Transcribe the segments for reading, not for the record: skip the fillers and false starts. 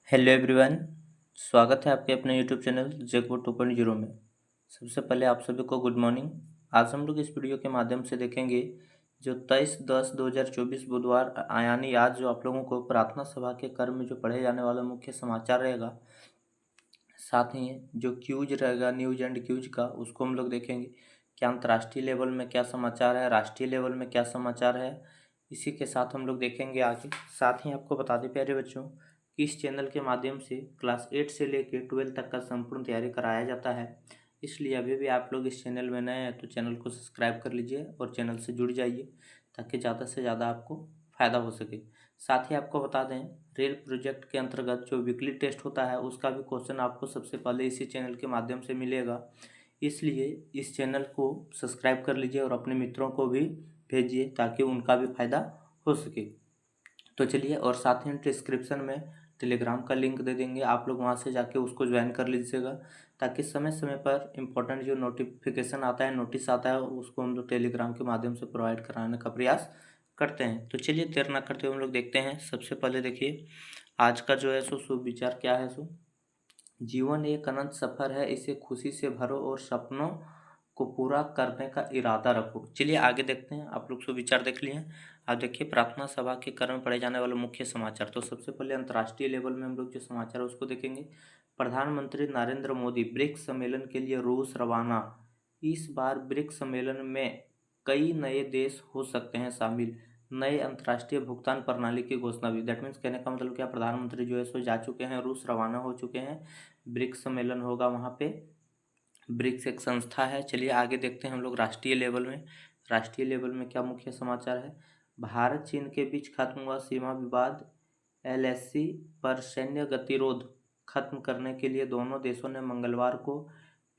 Hello everyone. स्वागत है आपके अपने यूट्यूब चैनल जेको 2.0 में। सबसे पहले आप सभी को गुड मॉर्निंग। आज हम लोग इस वीडियो के माध्यम से देखेंगे जो 23/10/2024 बुधवार यानी आज जो आप लोगों को प्रार्थना सभा के क्रम में जो पढ़े जाने वाला मुख्य समाचार रहेगा, साथ ही जो क्यूज रहेगा न्यूज एंड क्यूज का, उसको हम लोग देखेंगे कि अंतर्राष्ट्रीय लेवल में क्या समाचार है, राष्ट्रीय लेवल में क्या समाचार है। इसी के साथ हम लोग देखेंगे आगे। साथ ही आपको बता दें प्यारे बच्चों कि इस चैनल के माध्यम से क्लास 8 से लेकर 12 तक का संपूर्ण तैयारी कराया जाता है। इसलिए अभी भी आप लोग इस चैनल में नए हैं तो चैनल को सब्सक्राइब कर लीजिए और चैनल से जुड़ जाइए ताकि ज़्यादा से ज़्यादा आपको फ़ायदा हो सके। साथ ही आपको बता दें रेल प्रोजेक्ट के अंतर्गत जो वीकली टेस्ट होता है उसका भी क्वेश्चन आपको सबसे पहले इसी चैनल के माध्यम से मिलेगा। इसलिए इस चैनल को सब्सक्राइब कर लीजिए और अपने मित्रों को भी भेजिए ताकि उनका भी फायदा हो सके। तो चलिए, और साथ ही डिस्क्रिप्शन में टेलीग्राम का लिंक दे देंगे, आप लोग वहां से जाके उसको ज्वाइन कर लीजिएगा ताकि समय समय पर इम्पोर्टेंट जो नोटिफिकेशन आता है, नोटिस आता है, उसको हम लोग टेलीग्राम के माध्यम से प्रोवाइड कराने का प्रयास करते हैं। तो चलिए देर ना करते हुए हम लोग देखते हैं। सबसे पहले देखिए आज का जो है सो शुभ विचार क्या है। सो जीवन एक अनंत सफर है, इसे खुशी से भरो और सपनों को पूरा करने का इरादा रखो। चलिए आगे देखते हैं। आप लोग सुविचार देख लिए। अब देखिए प्रार्थना सभा के क्रम में पढ़े जाने वाले मुख्य समाचार। तो सबसे पहले अंतर्राष्ट्रीय लेवल में हम लोग जो समाचार है उसको देखेंगे। प्रधानमंत्री नरेंद्र मोदी ब्रिक्स सम्मेलन के लिए रूस रवाना। इस बार ब्रिक्स सम्मेलन में कई नए देश हो सकते हैं शामिल। नए अंतर्राष्ट्रीय भुगतान प्रणाली की घोषणा भी। दैट मीन्स कहने का मतलब क्या, प्रधानमंत्री जो है सो जा चुके हैं, रूस रवाना हो चुके हैं। ब्रिक्स सम्मेलन होगा वहाँ पे। ब्रिक्स एक संस्था है। चलिए आगे देखते हैं हम लोग राष्ट्रीय लेवल में। राष्ट्रीय लेवल में क्या मुख्य समाचार है। भारत चीन के बीच खत्म हुआ सीमा विवाद। एलएसी पर सैन्य गतिरोध खत्म करने के लिए दोनों देशों ने मंगलवार को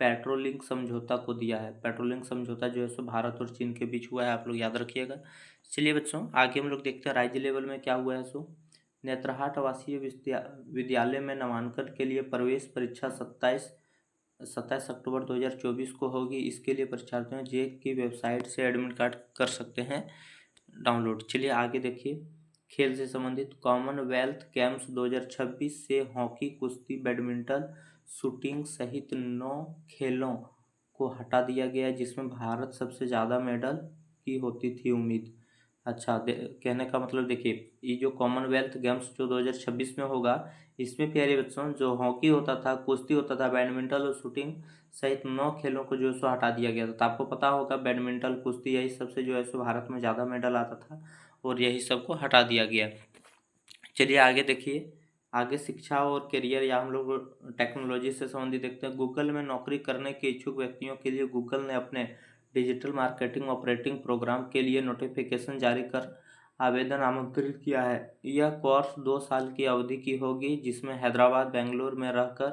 पेट्रोलिंग समझौता को दिया है। पेट्रोलिंग समझौता जो है सो भारत और चीन के बीच हुआ है, आप लोग याद रखिएगा। चलिए बच्चों आगे हम लोग देखते हैं राज्य लेवल में क्या हुआ है। सो नेत्रहाट आवासीय विद्यालय में नामांकन के लिए प्रवेश परीक्षा 27 अक्टूबर 2024 को होगी। इसके लिए परीक्षार्थियों जेक की वेबसाइट से एडमिट कार्ड कर सकते हैं डाउनलोड। चलिए आगे देखिए खेल से संबंधित। कॉमनवेल्थ गेम्स 2026 से हॉकी, कुश्ती, बैडमिंटन, शूटिंग सहित 9 खेलों को हटा दिया गया है जिसमें भारत सबसे ज़्यादा मेडल की होती थी उम्मीद। अच्छा, कहने का मतलब देखिए ये जो कॉमनवेल्थ गेम्स जो 2026 में होगा, इसमें प्यारे बच्चों जो हॉकी होता था, कुश्ती होता था, बैडमिंटन और शूटिंग सहित 9 खेलों को जो है सो हटा दिया गया था। तो आपको पता होगा बैडमिंटन, कुश्ती यही सबसे जो है सो भारत में ज़्यादा मेडल आता था और यही सबको हटा दिया गया। चलिए आगे देखिए। आगे शिक्षा और करियर या हम लोग टेक्नोलॉजी से संबंधित देखते हैं। गूगल में नौकरी करने के इच्छुक व्यक्तियों के लिए गूगल ने अपने डिजिटल मार्केटिंग ऑपरेटिंग प्रोग्राम के लिए नोटिफिकेशन जारी कर आवेदन आमंत्रित किया है। यह कोर्स 2 साल की अवधि की होगी जिसमें हैदराबाद बेंगलोर में रहकर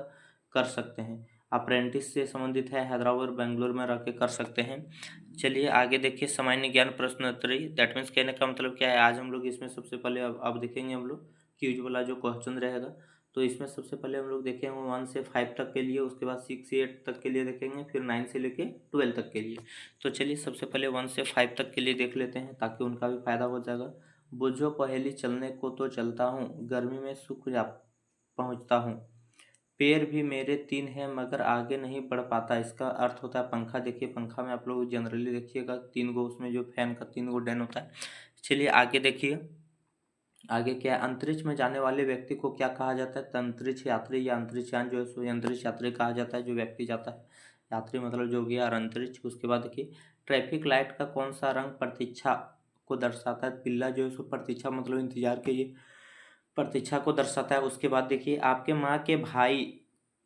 कर सकते हैं। अप्रेंटिस से संबंधित है, हैदराबाद बेंगलोर में रह के कर सकते हैं। चलिए आगे देखिए सामान्य ज्ञान प्रश्नोत्तरी। दैट मीन्स कहने का मतलब क्या है, आज हम लोग इसमें सबसे पहले अब देखेंगे हम लोग क्यूज वाला जो क्वेश्चन रहेगा। तो इसमें सबसे पहले हम लोग देखेंगे 1 से 5 तक के लिए, उसके बाद 6 से 8 तक के लिए देखेंगे, फिर 9 से लेके 12 तक के लिए। तो चलिए सबसे पहले 1 से 5 तक के लिए देख लेते हैं ताकि उनका भी फायदा हो जाएगा। बुझो पहेली चलने को तो चलता हूँ, गर्मी में सूख जा पहुँचता हूँ, पैर भी मेरे 3 हैं मगर आगे नहीं बढ़ पाता। इसका अर्थ होता है पंखा। देखिए पंखा में आप लोग जनरली देखिएगा 3 गो उसमें जो फैन का 3 गो डैन होता है। चलिए आगे देखिए। आगे क्या है, अंतरिक्ष में जाने वाले व्यक्ति को क्या कहा जाता है। तो अंतरिक्ष यात्री या अंतरिक्षयान जो है सो अंतरिक्ष यात्री कहा जाता है जो व्यक्ति जाता है। यात्री मतलब जो गया और अंतरिक्ष। उसके बाद देखिए ट्रैफिक लाइट का कौन सा रंग प्रतीक्षा को दर्शाता है। पीला जो है सो प्रतीक्षा मतलब इंतजार के लिए प्रतीक्षा को दर्शाता है। उसके बाद देखिए आपके माँ के भाई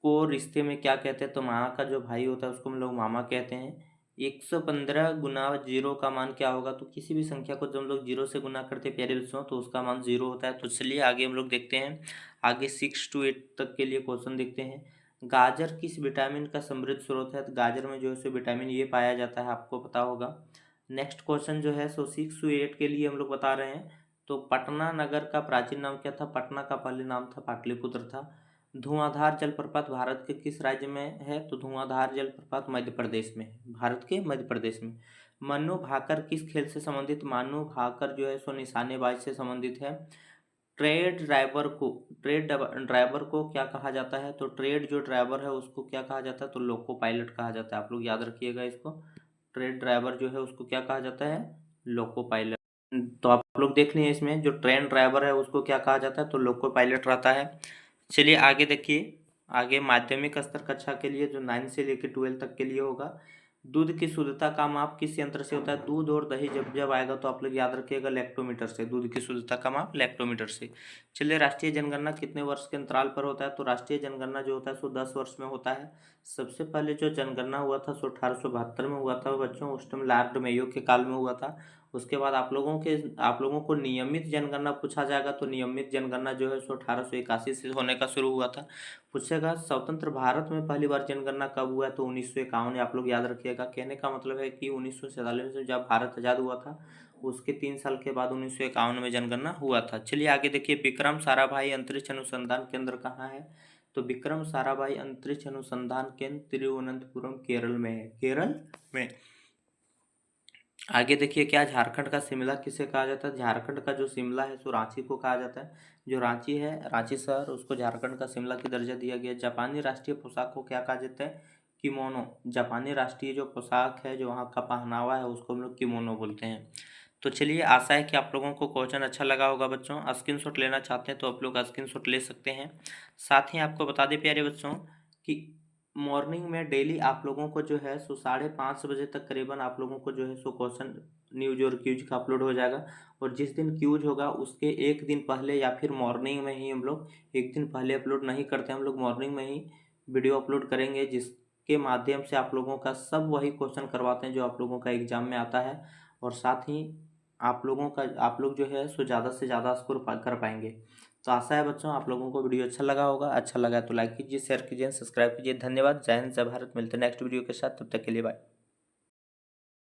को रिश्ते में क्या कहते हैं। तो माँ का जो भाई होता है उसको हम लोग मामा कहते हैं। 115 गुना जीरो का मान क्या होगा। तो किसी भी संख्या को जब हम लोग जीरो से गुना करते हैं प्यारे बच्चों तो उसका मान जीरो होता है। तो चलिए आगे हम लोग देखते हैं। आगे 6 to 8 तक के लिए क्वेश्चन देखते हैं। गाजर किस विटामिन का समृद्ध स्रोत है। तो गाजर में जो है सो विटामिन ए पाया जाता है, आपको पता होगा। नेक्स्ट क्वेश्चन जो है सो 6 to 8 के लिए हम लोग बता रहे हैं। तो पटना नगर का प्राचीन नाम क्या था। पटना का पहले नाम था पाटलिपुत्र था। धुआंधार जलप्रपात भारत के किस राज्य में है। तो धुआंधार जलप्रपात मध्य प्रदेश में है, भारत के मध्य प्रदेश में। मनु भाकर किस खेल से संबंधित। मानु भाकर जो है सो निशानेबाज से संबंधित है। ट्रेड ड्राइवर को क्या कहा जाता है? तो ट्रेड जो ड्राइवर है उसको क्या कहा जाता है? तो लोको पायलट कहा जाता है। आप लोग याद रखिएगा इसको। ट्रेन ड्राइवर जो है उसको क्या कहा जाता है? Loco pilot. तो आप लोग देख लिए इसमें जो ट्रेन ड्राइवर है उसको क्या कहा जाता है? तो लोको पायलट रहता है। चलिए आगे देखिए। आगे माध्यमिक स्तर कक्षा के लिए जो 9 से लेकर 12 तक के लिए होगा। दूध की शुद्धता का माप किस यंत्र से होता है? दूध और दही जब जब आएगा तो आप लोग याद रखिएगा लैक्टोमीटर से। दूध की शुद्धता का माप लैक्टोमीटर से। चलिए राष्ट्रीय जनगणना कितने वर्ष के अंतराल पर होता है? तो राष्ट्रीय जनगणना जो होता है सो 10 वर्ष में होता है। सबसे पहले जो जनगणना हुआ था सो 1872 में हुआ था बच्चों, उस टाइम लॉर्ड मेयो के काल में हुआ था। उसके बाद आप लोगों को नियमित जनगणना पूछा जाएगा। तो नियमित जनगणना जो है सो 1881 से होने का शुरू हुआ था। पूछेगा स्वतंत्र भारत में पहली बार जनगणना कब हुआ? तो 1951। आप लोग याद रखिएगा। कहने का मतलब है कि 1947 में जब भारत आज़ाद हुआ था उसके 3 साल के बाद 1951 में जनगणना हुआ था। चलिए आगे देखिए। विक्रम साराभाई अंतरिक्ष अनुसंधान केंद्र कहाँ है? तो विक्रम साराभाई अंतरिक्ष अनुसंधान केंद्र तिरुवनंतपुरम केरल में है। केरल में। आगे देखिए क्या झारखंड का शिमला किसे कहा जाता है? झारखंड का जो शिमला है सो रांची को कहा जाता है। जो रांची है, रांची शहर, उसको झारखंड का शिमला की दर्जा दिया गया। जापानी राष्ट्रीय पोशाक को क्या कहा जाता है? किमोनो। जापानी राष्ट्रीय जो पोशाक है, जो वहाँ का पहनावा है, उसको हम लोग किमोनो बोलते हैं। तो चलिए आशा है कि आप लोगों को क्वेश्चन अच्छा लगा होगा बच्चों। स्क्रीनशॉट लेना चाहते हैं तो आप लोग स्क्रीनशॉट ले सकते हैं। साथ ही आपको बता दें प्यारे बच्चों कि मॉर्निंग में डेली आप लोगों को जो है सो 5:30 बजे तक करीबन आप लोगों को जो है सो क्वेश्चन न्यूज और क्यूज का अपलोड हो जाएगा। और जिस दिन क्यूज होगा उसके एक दिन पहले या फिर मॉर्निंग में ही हम लोग, एक दिन पहले अपलोड नहीं करते, हम लोग मॉर्निंग में ही वीडियो अपलोड करेंगे, जिसके माध्यम से आप लोगों का सब वही क्वेश्चन करवाते हैं जो आप लोगों का एग्जाम में आता है। और साथ ही आप लोग जो है सो ज़्यादा से ज़्यादा स्कोर कर पाएंगे। तो आशा है बच्चों आप लोगों को वीडियो अच्छा लगा होगा। अच्छा लगा तो लाइक कीजिए, शेयर कीजिए, सब्सक्राइब कीजिए। धन्यवाद। जय हिंद, जय भारत। मिलते हैं नेक्स्ट वीडियो के साथ। तब तक के लिए बाय।